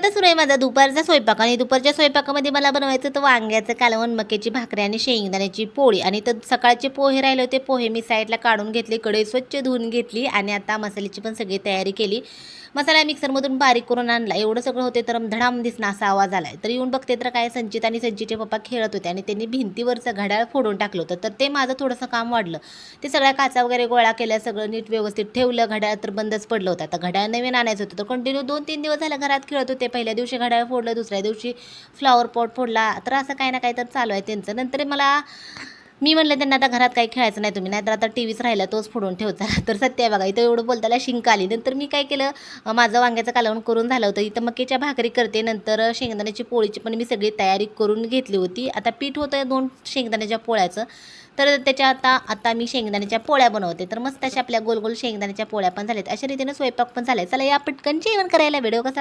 आता सुरू आहे माझा दुपारचा स्वयंपाक आणि दुपारच्या स्वयंपाकामध्ये मला बनवायचं होतं वांग्याचं कालवण, मक्याची भाकरी आणि शेंगदाण्याची पोळी. आणि तर सकाळचे पोहे राहिले होते, पोहे मी साईडला काढून घेतले, कढई स्वच्छ धुवून घेतली आणि आता मसाल्याची पण सगळी तयारी केली. मसाला मिक्सरमधून बारीक करून आणला. एवढं सगळं होते तर धडाम दिसणं असा आवाज आलाय. तर येऊन बघते तर काय, संचित आणि संचितचे पप्पा खेळत होते आणि त्यांनी भिंतीवरचं घड्याळ फोडून टाकलं होतं. तर ते माझं थोडंसं काम वाढलं. ते सगळ्या काचा वगैरे गोळा केल्या, सगळं नीट व्यवस्थित ठेवलं. घड्याळ तर बंदच पडलं होतं. आता घड्याळ नवीन आणायचं होतं, तर कंटिन्यू 2-3 दिवस झालं घरात खेळत होते. पहिल्या दिवशी घड्याळ फोडलं, दुसऱ्या दिवशी फ्लॉवर पॉट फोडला. तर असं काही ना काही तर चालू आहे त्यांचं. नंतर मी म्हणलं त्यांना, आता घरात काही खेळायचं नाही तुम्ही, नाहीतर आता टी व्हीच राहिला तोच फोडून ठेवता. तर सत्य आहे बघा, इथं एवढं बोलताना शिंक आली. नंतर मी काय केलं, माझं वांग्याचं कालवण करून झालं होतं. इथं मक्याच्या भाकरी करते, नंतर शेंगदाण्याची पोळीची पण मी सगळी तयारी करून घेतली होती. आता पीठ होतं 2 शेंगदाण्याच्या पोळ्याचं. तर त्याच्या आता आता मी शेंगदाण्याच्या पोळ्या बनवते. तर मस्त अशा आपल्या गोल गोल शेंगदाण्याच्या पोळ्या पण झाल्यात. अशा रीतीनं स्वयंपाक पण झालाय. चला या पटकन जेवण करायला. व्हिडिओ कसा